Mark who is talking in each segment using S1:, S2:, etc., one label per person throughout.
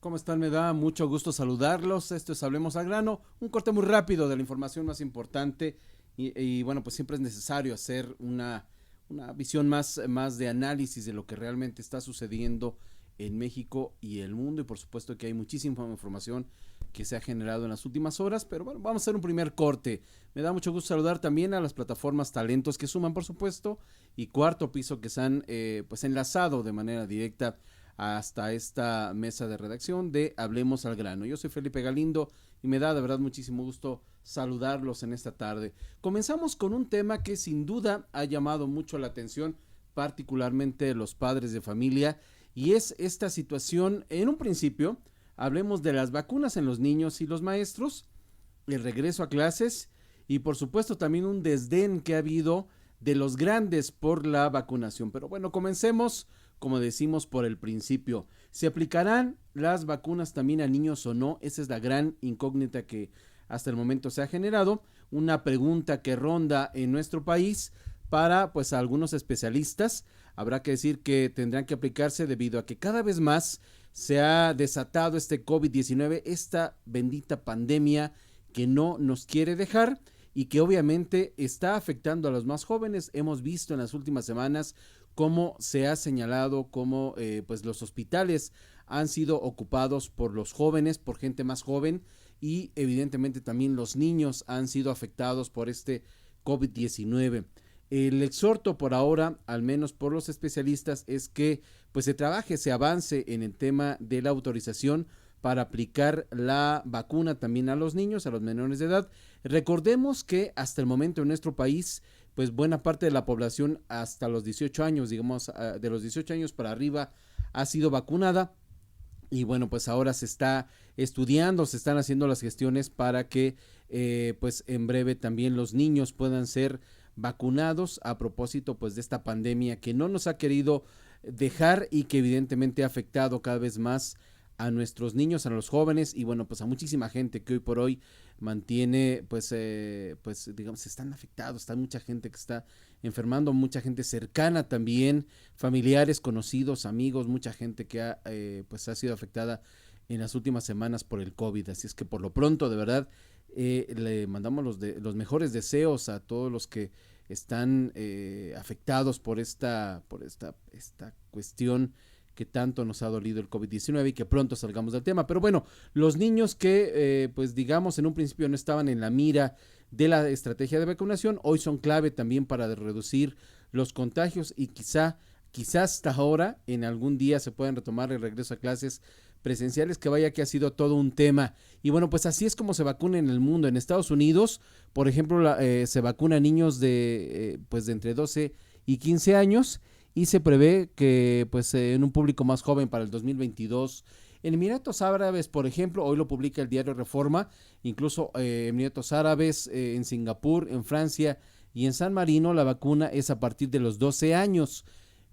S1: ¿Cómo están? Me da mucho gusto saludarlos. Esto es Hablemos al Grano, un corte muy rápido de la información más importante bueno, pues siempre es necesario hacer una visión más de análisis de lo que realmente está sucediendo en México y el mundo y por supuesto que hay muchísima información que se ha generado en las últimas horas, pero bueno, vamos a hacer un primer corte. Me da mucho gusto saludar también a las plataformas Talentos que suman, por supuesto, y Cuarto Piso que se han pues enlazado de manera directa hasta esta mesa de redacción de Hablemos al Grano. Yo soy Felipe Galindo y me da de verdad muchísimo gusto saludarlos en esta tarde. Comenzamos con un tema que sin duda ha llamado mucho la atención, particularmente de los padres de familia, y es esta situación. En un principio, hablemos de las vacunas en los niños y los maestros, el regreso a clases y por supuesto también un desdén que ha habido de los grandes por la vacunación. Pero bueno, comencemos como decimos por el principio. ¿Se aplicarán las vacunas también a niños o no? Esa es la gran incógnita que hasta el momento se ha generado, una pregunta que ronda en nuestro país para pues algunos especialistas. Habrá que decir que tendrán que aplicarse debido a que cada vez más se ha desatado este COVID-19, esta bendita pandemia que no nos quiere dejar y que obviamente está afectando a los más jóvenes. Hemos visto en las últimas semanas cómo se ha señalado cómo pues los hospitales han sido ocupados por los jóvenes, por gente más joven y evidentemente también los niños han sido afectados por este COVID-19. El exhorto por ahora, al menos por los especialistas, es que pues se trabaje, se avance en el tema de la autorización para aplicar la vacuna también a los niños, a los menores de edad. Recordemos que hasta el momento en nuestro país pues buena parte de la población hasta los 18 años, digamos, de los 18 años para arriba ha sido vacunada y bueno, pues ahora se está estudiando, se están haciendo las gestiones para que pues en breve también los niños puedan ser vacunados a propósito pues de esta pandemia que no nos ha querido dejar y que evidentemente ha afectado cada vez más a nuestros niños, a los jóvenes y bueno, pues a muchísima gente que hoy por hoy mantiene, pues digamos, están afectados, está mucha gente que está enfermando, mucha gente cercana también, familiares, conocidos, amigos, mucha gente que pues ha sido afectada en las últimas semanas por el COVID, así es que por lo pronto, de verdad, le mandamos los mejores deseos a todos los que están afectados por esta cuestión que tanto nos ha dolido el COVID-19 y que pronto salgamos del tema. Pero bueno, los niños que pues digamos en un principio no estaban en la mira de la estrategia de vacunación, hoy son clave también para reducir los contagios y quizás hasta ahora en algún día se puedan retomar el regreso a clases presenciales, que vaya que ha sido todo un tema. Y bueno, pues así es como se vacuna en el mundo. En Estados Unidos, por ejemplo, se vacuna a niños pues de entre 12 y 15 años y se prevé que pues en un público más joven para el 2022. En Emiratos Árabes, por ejemplo, hoy lo publica el diario Reforma, incluso Emiratos Árabes, en Singapur, en Francia y en San Marino la vacuna es a partir de los 12 años.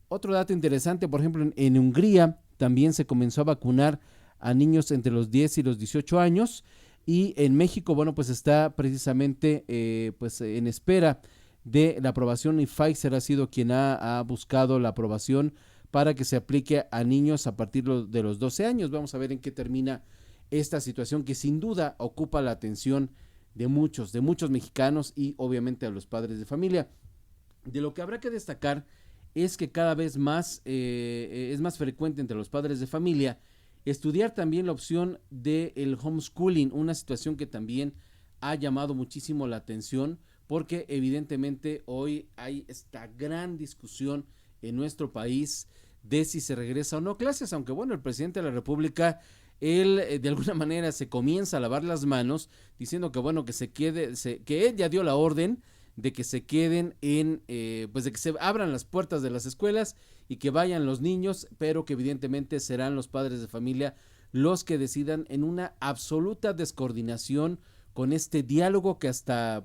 S1: Otro dato interesante, por ejemplo, en Hungría también se comenzó a vacunar a niños entre los 10 y los 18 años y en México, bueno, pues está precisamente pues en espera de la aprobación y Pfizer ha sido quien ha buscado la aprobación para que se aplique a niños a partir de los 12 años. Vamos a ver en qué termina esta situación que sin duda ocupa la atención de muchos mexicanos y obviamente a los padres de familia. De lo que habrá que destacar es que cada vez más es más frecuente entre los padres de familia estudiar también la opción del homeschooling, una situación que también ha llamado muchísimo la atención porque evidentemente hoy hay esta gran discusión en nuestro país de si se regresa o no a clases, aunque bueno, el presidente de la República, él de alguna manera se comienza a lavar las manos diciendo que bueno, que se quede, que él ya dio la orden de que se queden pues de que se abran las puertas de las escuelas y que vayan los niños, pero que evidentemente serán los padres de familia los que decidan en una absoluta descoordinación con este diálogo que hasta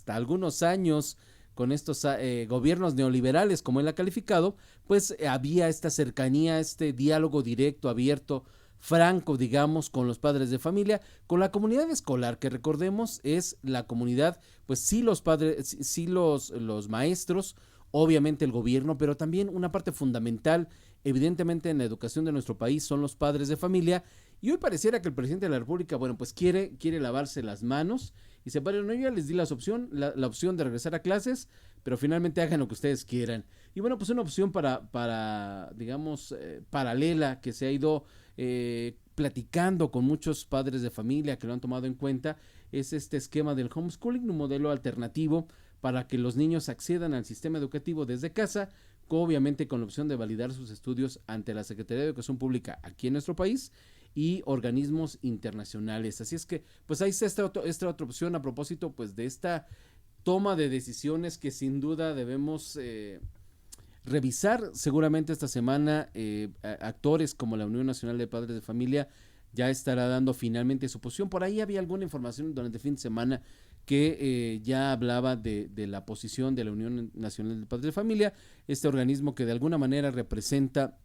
S1: algunos años con estos gobiernos neoliberales, como él ha calificado, pues había esta cercanía, este diálogo directo, abierto, franco, digamos, con los padres de familia, con la comunidad escolar, que recordemos es la comunidad, pues sí los padres, sí los maestros, obviamente el gobierno, pero también una parte fundamental, evidentemente en la educación de nuestro país, son los padres de familia. Y hoy pareciera que el presidente de la República, bueno, pues quiere lavarse las manos y se para, no, yo ya les di la opción de regresar a clases, pero finalmente hagan lo que ustedes quieran. Y bueno, pues una opción para digamos, paralela, que se ha ido platicando con muchos padres de familia que lo han tomado en cuenta, es este esquema del homeschooling, un modelo alternativo para que los niños accedan al sistema educativo desde casa, obviamente con la opción de validar sus estudios ante la Secretaría de Educación Pública aquí en nuestro país y organismos internacionales. Así es que, pues ahí está esta otra opción a propósito, pues, de esta toma de decisiones que sin duda debemos revisar. Seguramente esta semana actores como la Unión Nacional de Padres de Familia ya estará dando finalmente su posición. Por ahí había alguna información durante el fin de semana que ya hablaba de la posición de la Unión Nacional de Padres de Familia, este organismo que de alguna manera representa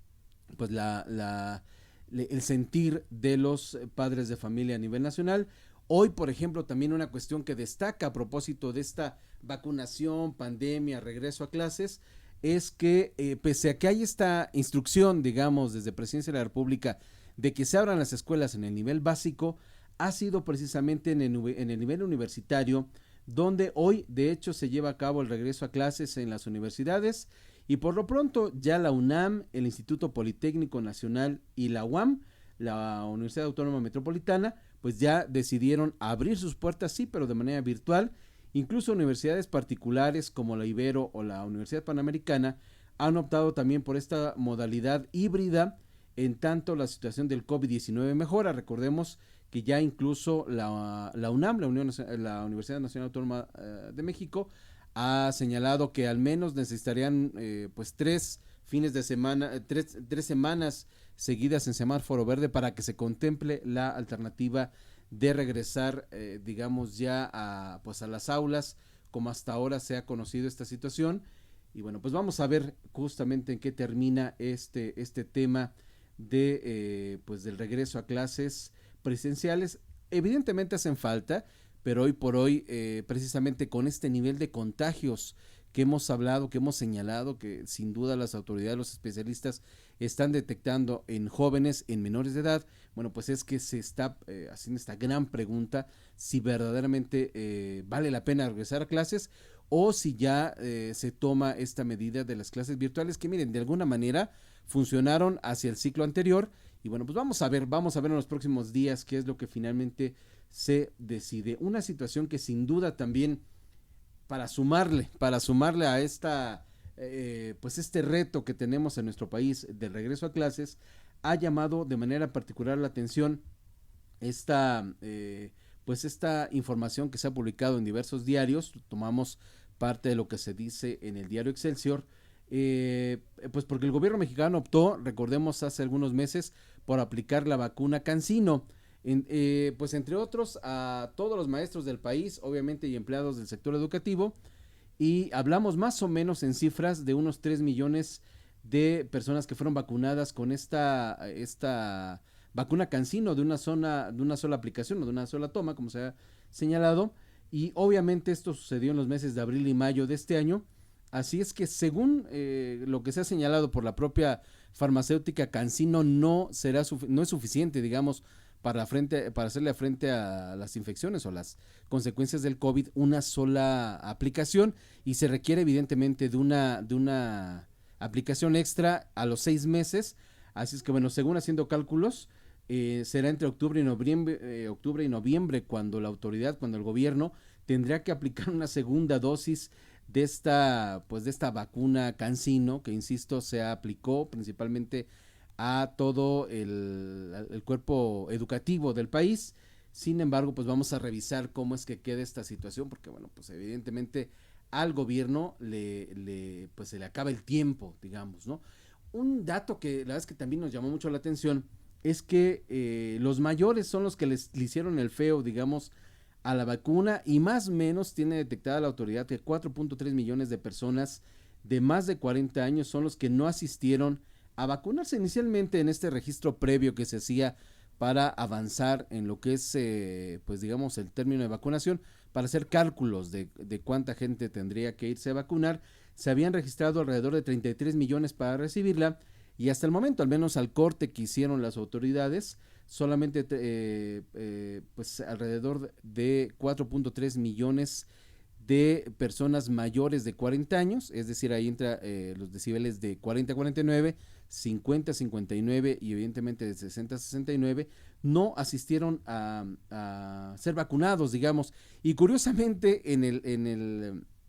S1: pues el sentir de los padres de familia a nivel nacional. Hoy, por ejemplo, también una cuestión que destaca a propósito de esta vacunación, pandemia, regreso a clases, es que pese a que hay esta instrucción, digamos, desde Presidencia de la República, de que se abran las escuelas en el nivel básico, ha sido precisamente en el nivel universitario, donde hoy de hecho se lleva a cabo el regreso a clases en las universidades, y por lo pronto ya la UNAM, el Instituto Politécnico Nacional y la UAM, la Universidad Autónoma Metropolitana, pues ya decidieron abrir sus puertas, sí, pero de manera virtual. Incluso universidades particulares como la Ibero o la Universidad Panamericana han optado también por esta modalidad híbrida, en tanto la situación del COVID-19 mejora. Recordemos que ya incluso la UNAM, la Universidad Nacional Autónoma de México, ha señalado que al menos necesitarían pues 3 fines de semana, 3 semanas seguidas en semáforo verde para que se contemple la alternativa de regresar, digamos, ya a las aulas, como hasta ahora se ha conocido esta situación. Y bueno, pues vamos a ver justamente en qué termina este tema de pues del regreso a clases presenciales. Evidentemente hacen falta, pero hoy por hoy, precisamente con este nivel de contagios que hemos hablado, que hemos señalado, que sin duda las autoridades, los especialistas están detectando en jóvenes, en menores de edad, bueno, pues es que se está haciendo esta gran pregunta si verdaderamente vale la pena regresar a clases o si ya se toma esta medida de las clases virtuales que, miren, de alguna manera funcionaron hacia el ciclo anterior. Y bueno, pues vamos a ver en los próximos días qué es lo que finalmente se decide. Una situación que sin duda también para sumarle a esta pues este reto que tenemos en nuestro país del regreso a clases, ha llamado de manera particular la atención pues esta información que se ha publicado en diversos diarios. Tomamos parte de lo que se dice en el diario Excelsior, pues porque el gobierno mexicano optó, recordemos, hace algunos meses por aplicar la vacuna CanSino, pues entre otros a todos los maestros del país, obviamente, y empleados del sector educativo, y hablamos más o menos en cifras de unos 3 millones de personas que fueron vacunadas con esta vacuna CanSino de una sola aplicación o de una sola toma, como se ha señalado. Y obviamente esto sucedió en los meses de abril y mayo de este año. Así es que según lo que se ha señalado por la propia farmacéutica, CanSino no es suficiente, digamos, para hacerle frente a las infecciones o las consecuencias del COVID, una sola aplicación, y se requiere evidentemente de una aplicación extra a los 6 meses. Así es que bueno, según haciendo cálculos, será entre octubre y noviembre cuando el gobierno tendría que aplicar una segunda dosis de esta vacuna CanSino, que insisto, se aplicó principalmente a todo el cuerpo educativo del país. Sin embargo, pues vamos a revisar cómo es que queda esta situación, porque bueno, pues evidentemente al gobierno pues se le acaba el tiempo, digamos, ¿no? Un dato que la verdad es que también nos llamó mucho la atención es que los mayores son los que le hicieron el feo, digamos, a la vacuna, y más o menos tiene detectada la autoridad que 4.3 millones de personas de más de 40 años son los que no asistieron a vacunarse inicialmente en este registro previo que se hacía para avanzar en lo que es, pues digamos, el término de vacunación, para hacer cálculos de cuánta gente tendría que irse a vacunar. se habían registrado alrededor de 33 millones para recibirla y hasta el momento, al menos al corte que hicieron las autoridades, solamente pues alrededor de 4.3 millones de personas mayores de 40 años, es decir, ahí entra los decibeles de 40 a 49, 50 a 59 y evidentemente de 60 a 69, no asistieron a ser vacunados, digamos, y curiosamente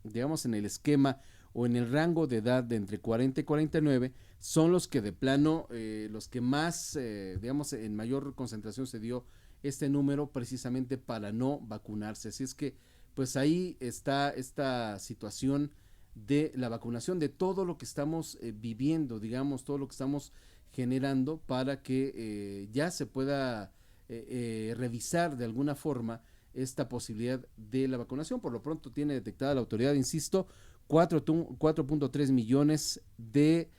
S1: digamos, en el esquema o en el rango de edad de entre 40 y 49 son los que de plano, los que más, digamos, en mayor concentración se dio este número precisamente para no vacunarse. Así es que, pues ahí está esta situación de la vacunación, de todo lo que estamos viviendo, digamos, todo lo que estamos generando para que ya se pueda revisar de alguna forma esta posibilidad de la vacunación. Por lo pronto tiene detectada la autoridad, insisto, 4.3 millones de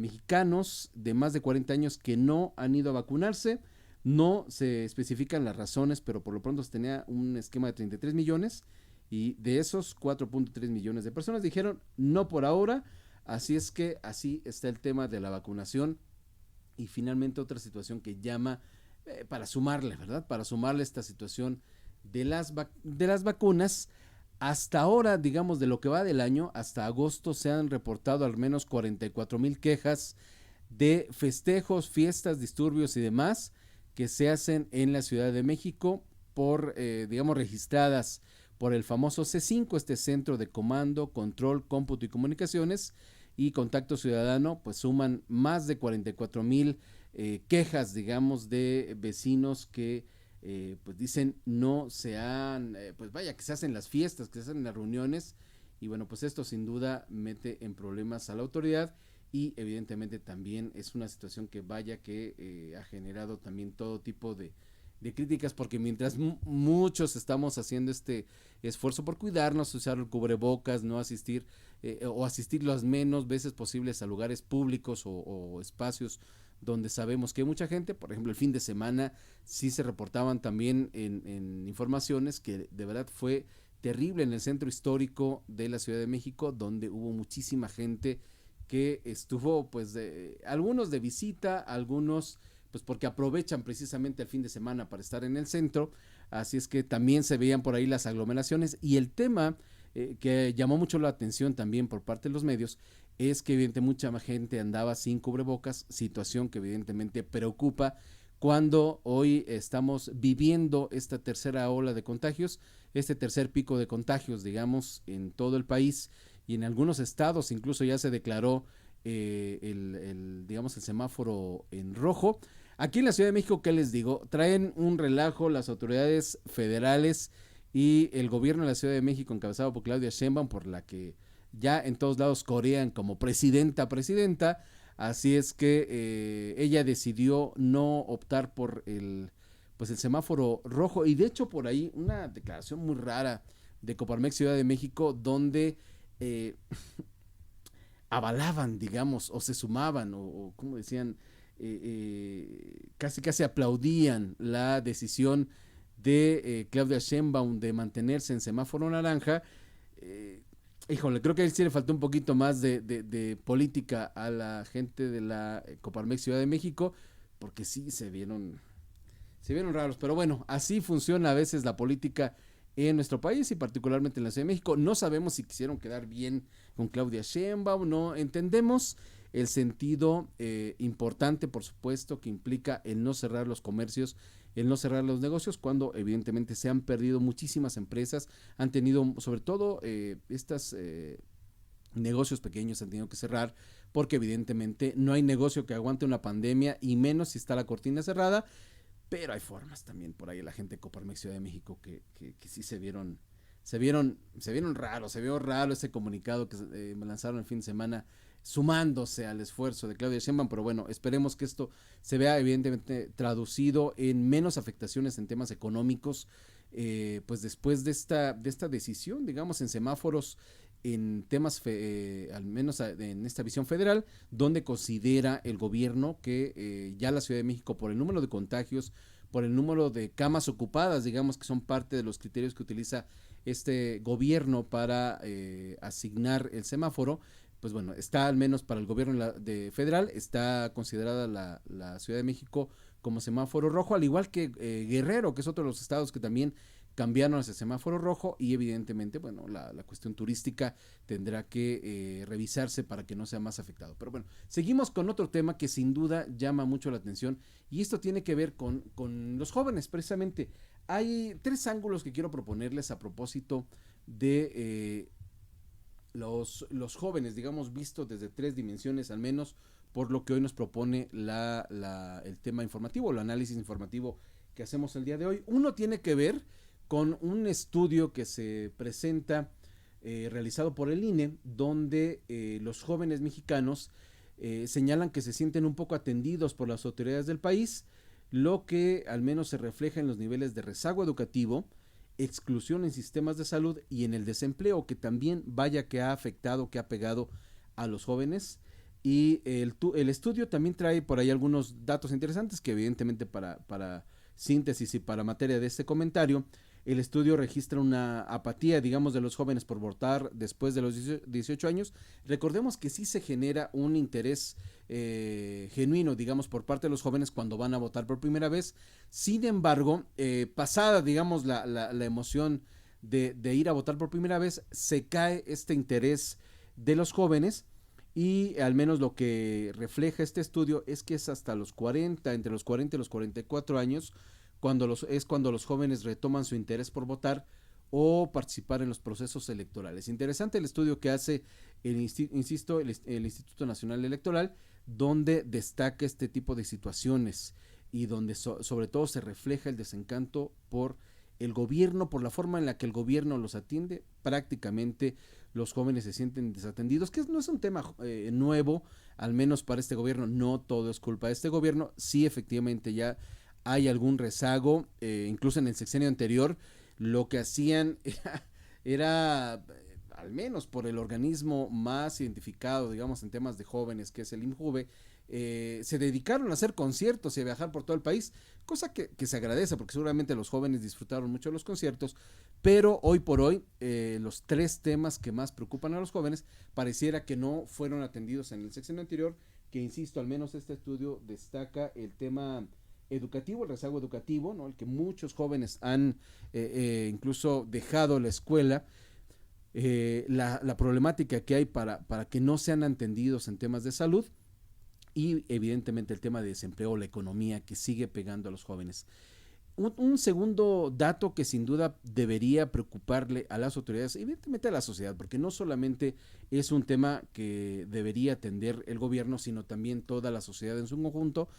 S1: mexicanos de más de 40 años que no han ido a vacunarse. No se especifican las razones, pero por lo pronto se tenía un esquema de 33 millones y de esos 4.3 millones de personas dijeron no por ahora. Así es que así está el tema de la vacunación. Y finalmente otra situación que llama para sumarle, ¿verdad? Para sumarle esta situación de las vacunas. Hasta ahora, digamos, de lo que va del año, hasta agosto se han reportado al menos 44,000 quejas de festejos, fiestas, disturbios y demás que se hacen en la Ciudad de México por, digamos, registradas por el famoso C5, este Centro de Comando, Control, Cómputo y Comunicaciones, y Contacto Ciudadano, pues suman más de 44,000 quejas, digamos, de vecinos que pues dicen no se han, pues vaya, que se hacen las fiestas, que se hacen las reuniones, y bueno, pues esto sin duda mete en problemas a la autoridad y evidentemente también es una situación que vaya que ha generado también todo tipo de críticas, porque mientras muchos estamos haciendo este esfuerzo por cuidarnos, usar el cubrebocas, no asistir o asistir las menos veces posibles a lugares públicos o espacios donde sabemos que hay mucha gente, por ejemplo el fin de semana sí se reportaban también en informaciones que de verdad fue terrible en el centro histórico de la Ciudad de México, donde hubo muchísima gente que estuvo pues algunos de visita, algunos pues porque aprovechan precisamente el fin de semana para estar en el centro, así es que también se veían por ahí las aglomeraciones y el tema que llamó mucho la atención también por parte de los medios es que evidentemente mucha gente andaba sin cubrebocas, situación que evidentemente preocupa cuando hoy estamos viviendo esta tercera ola de contagios, este tercer pico de contagios, digamos, en todo el país y en algunos estados incluso ya se declaró digamos, el semáforo en rojo. Aquí en la Ciudad de México, ¿qué les digo? Traen un relajo las autoridades federales y el gobierno de la Ciudad de México encabezado por Claudia Sheinbaum, por la que ya en todos lados corean como presidenta, así es que ella decidió no optar por pues el semáforo rojo y de hecho por ahí una declaración muy rara de Coparmex Ciudad de México donde avalaban, digamos, o se sumaban, o como decían, casi aplaudían la decisión de Claudia Sheinbaum de mantenerse en semáforo naranja. Híjole, creo que a él sí le faltó un poquito más de política a la gente de la Coparmex Ciudad de México, porque sí se vieron raros, pero bueno, así funciona a veces la política en nuestro país y particularmente en la Ciudad de México. No sabemos si quisieron quedar bien con Claudia Sheinbaum, no entendemos el sentido importante, por supuesto, que implica el no cerrar los comercios, el no cerrar los negocios, cuando evidentemente se han perdido muchísimas empresas, han tenido sobre todo estas negocios pequeños han tenido que cerrar porque evidentemente no hay negocio que aguante una pandemia y menos si está la cortina cerrada. Pero hay formas también por ahí la gente de Coparmex Ciudad de México que sí se vieron raros, se vio raro ese comunicado que me lanzaron el fin de semana sumándose al esfuerzo de Claudia Sheinbaum, pero bueno, esperemos que esto se vea evidentemente traducido en menos afectaciones en temas económicos, pues después de esta decisión, digamos, en semáforos, en temas, al menos en esta visión federal, donde considera el gobierno que ya la Ciudad de México, por el número de contagios, por el número de camas ocupadas, digamos que son parte de los criterios que utiliza este gobierno para asignar el semáforo, pues bueno, está al menos para el gobierno de federal, está considerada la Ciudad de México como semáforo rojo, al igual que Guerrero, que es otro de los estados que también cambiaron ese semáforo rojo, y evidentemente, bueno, la cuestión turística tendrá que revisarse para que no sea más afectado. Pero bueno, seguimos con otro tema que sin duda llama mucho la atención, y esto tiene que ver con los jóvenes, precisamente. Hay tres ángulos que quiero proponerles a propósito de los jóvenes, digamos, visto desde tres dimensiones al menos, por lo que hoy nos propone el tema informativo, el análisis informativo que hacemos el día de hoy. Uno tiene que ver con un estudio que se presenta realizado por el INE, donde los jóvenes mexicanos señalan que se sienten un poco atendidos por las autoridades del país, lo que al menos se refleja en los niveles de rezago educativo, exclusión en sistemas de salud y en el desempleo, que también vaya que ha afectado, que ha pegado a los jóvenes. Y el estudio también trae por ahí algunos datos interesantes que evidentemente para síntesis y para materia de este comentario, el estudio registra una apatía, digamos, de los jóvenes por votar después de los 18 años. Recordemos que sí se genera un interés genuino, digamos, por parte de los jóvenes cuando van a votar por primera vez. Sin embargo, pasada, digamos, la emoción de ir a votar por primera vez, se cae este interés de los jóvenes, y al menos lo que refleja este estudio es que es hasta los 40, entre los 40 y los 44 años, cuando los jóvenes retoman su interés por votar o participar en los procesos electorales. Interesante el estudio que hace el Instituto Nacional Electoral, donde destaca este tipo de situaciones y donde sobre todo se refleja el desencanto por el gobierno, por la forma en la que el gobierno los atiende. Prácticamente los jóvenes se sienten desatendidos, que no es un tema nuevo, al menos para este gobierno. No todo es culpa de este gobierno, sí, efectivamente ya hay algún rezago, incluso en el sexenio anterior lo que hacían era al menos por el organismo más identificado, digamos, en temas de jóvenes, que es el INJUVE, se dedicaron a hacer conciertos y a viajar por todo el país, cosa que se agradece porque seguramente los jóvenes disfrutaron mucho de los conciertos, pero hoy por hoy los tres temas que más preocupan a los jóvenes pareciera que no fueron atendidos en el sexenio anterior, que insisto, al menos este estudio destaca el tema educativo, el rezago educativo, ¿no? El que muchos jóvenes han incluso dejado la escuela, la problemática que hay para que no sean atendidos en temas de salud, y evidentemente el tema de desempleo, la economía que sigue pegando a los jóvenes. Un segundo dato que sin duda debería preocuparle a las autoridades, evidentemente a la sociedad, porque no solamente es un tema que debería atender el gobierno, sino también toda la sociedad en su conjunto,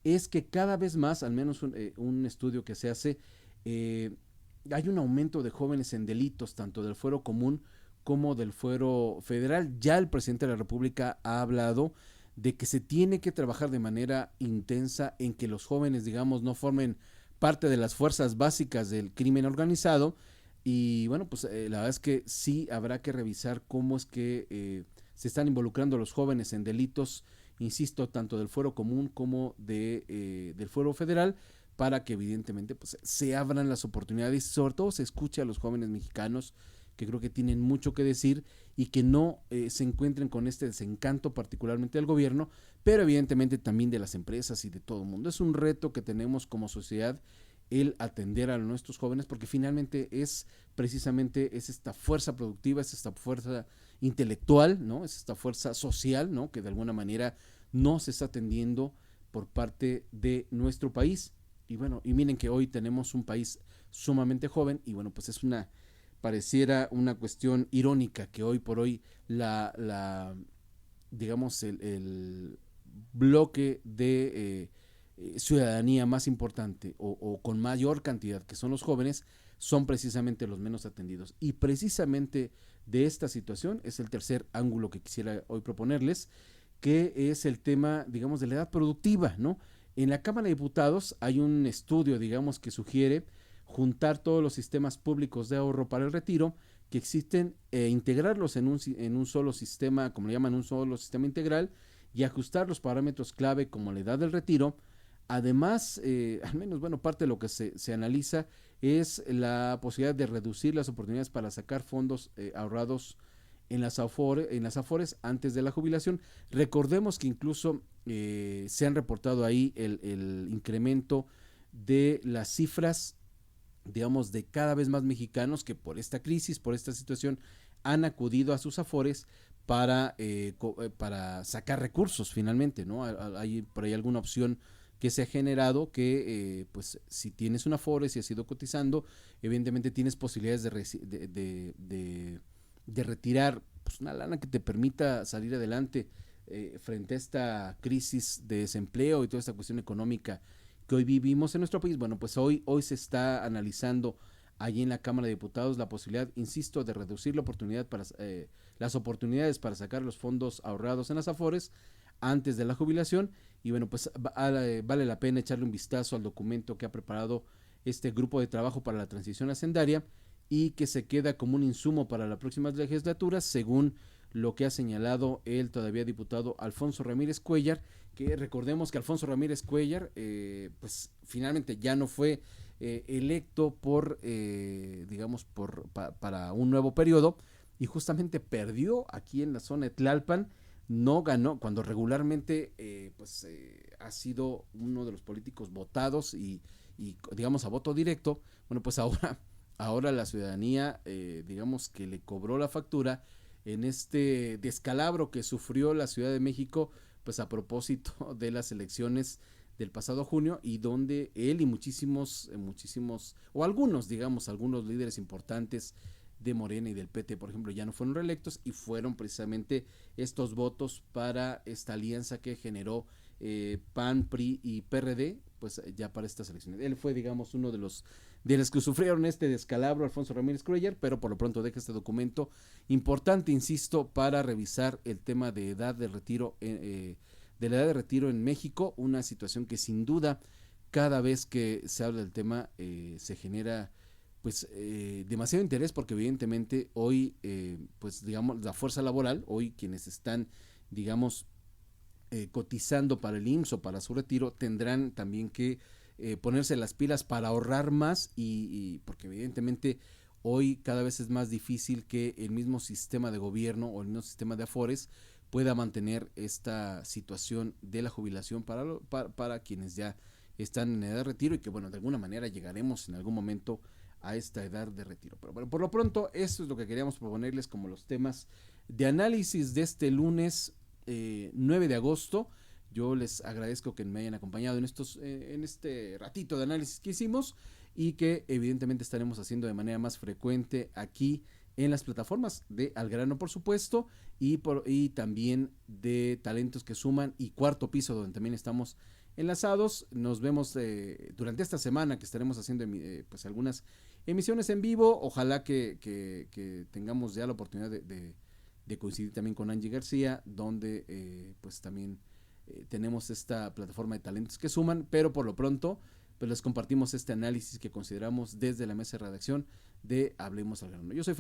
S1: es que cada vez más, al menos un estudio que se hace, hay un aumento de jóvenes en delitos, tanto del fuero común como del fuero federal. Ya el presidente de la República ha hablado de que se tiene que trabajar de manera intensa en que los jóvenes, digamos, no formen parte de las fuerzas básicas del crimen organizado. Y bueno, pues la verdad es que sí habrá que revisar cómo es que se están involucrando los jóvenes en delitos, insisto, tanto del fuero común como del fuero federal, para que evidentemente pues se abran las oportunidades y sobre todo se escuche a los jóvenes mexicanos, que creo que tienen mucho que decir y que no se encuentren con este desencanto particularmente del gobierno, pero evidentemente también de las empresas y de todo el mundo. Es un reto que tenemos como sociedad el atender a nuestros jóvenes, porque finalmente es precisamente esta fuerza productiva, es esta fuerza intelectual, ¿no? Es esta fuerza social, ¿no? Que de alguna manera no se está atendiendo por parte de nuestro país. Y bueno, y miren que hoy tenemos un país sumamente joven, y bueno, pues pareciera una cuestión irónica que hoy por hoy digamos, el bloque de ciudadanía más importante o con mayor cantidad, que son los jóvenes, son precisamente los menos atendidos. Y precisamente de esta situación es el tercer ángulo que quisiera hoy proponerles, que es el tema, digamos, de la edad productiva, ¿no? En la Cámara de Diputados hay un estudio, digamos, que sugiere juntar todos los sistemas públicos de ahorro para el retiro que existen e integrarlos en un solo sistema, como le llaman, un solo sistema integral, y ajustar los parámetros clave como la edad del retiro Además, al menos, bueno, parte de lo que se analiza es la posibilidad de reducir las oportunidades para sacar fondos ahorrados en las afores antes de la jubilación. Recordemos que incluso se han reportado ahí el incremento de las cifras, digamos, de cada vez más mexicanos que por esta crisis, por esta situación, han acudido a sus afores para sacar recursos finalmente, ¿no? Hay por ahí alguna opción que se ha generado que, pues, si tienes una afore, si has ido cotizando, evidentemente tienes posibilidades de retirar, pues, una lana que te permita salir adelante frente a esta crisis de desempleo y toda esta cuestión económica que hoy vivimos en nuestro país. Bueno, pues hoy se está analizando allí en la Cámara de Diputados la posibilidad, insisto, de reducir las oportunidades para sacar los fondos ahorrados en las afores antes de la jubilación. Y bueno, pues vale la pena echarle un vistazo al documento que ha preparado este grupo de trabajo para la transición hacendaria y que se queda como un insumo para las próximas legislaturas, según lo que ha señalado el todavía diputado Alfonso Ramírez Cuellar, que recordemos que Alfonso Ramírez Cuellar, pues finalmente ya no fue electo para un nuevo periodo, y justamente perdió aquí en la zona de Tlalpan. No ganó cuando regularmente ha sido uno de los políticos votados y digamos a voto directo. Bueno, pues ahora la ciudadanía, digamos que le cobró la factura en este descalabro que sufrió la Ciudad de México, pues a propósito de las elecciones del pasado junio, y donde él y muchísimos, o algunos, digamos, algunos líderes importantes de Morena y del PT, por ejemplo, ya no fueron reelectos, y fueron precisamente estos votos para esta alianza que generó PAN, PRI y PRD, pues ya para estas elecciones. Él fue, digamos, uno de los que sufrieron este descalabro, Alfonso Ramírez Cuellar, pero por lo pronto deja este documento importante, insisto, para revisar el tema de edad de retiro, de la edad de retiro en México, una situación que sin duda cada vez que se habla del tema se genera pues demasiado interés, porque evidentemente hoy pues digamos la fuerza laboral, hoy quienes están digamos cotizando para el IMSS o para su retiro tendrán también que ponerse las pilas para ahorrar más, y porque evidentemente hoy cada vez es más difícil que el mismo sistema de gobierno o el mismo sistema de afores pueda mantener esta situación de la jubilación para quienes ya están en edad de retiro, y que bueno, de alguna manera llegaremos en algún momento a esta edad de retiro. Pero bueno, por lo pronto eso es lo que queríamos proponerles como los temas de análisis de este lunes 9 de agosto. Yo les agradezco que me hayan acompañado en este ratito de análisis que hicimos, y que evidentemente estaremos haciendo de manera más frecuente aquí en las plataformas de Al Grano, por supuesto, y también de Talentos que Suman y Cuarto Piso, donde también estamos enlazados. Nos vemos durante esta semana, que estaremos haciendo pues algunas emisiones en vivo. Ojalá que tengamos ya la oportunidad de coincidir también con Angie García, donde pues también tenemos esta plataforma de Talentos que Suman, pero por lo pronto pues les compartimos este análisis que consideramos desde la mesa de redacción de Hablemos al Grano. Yo soy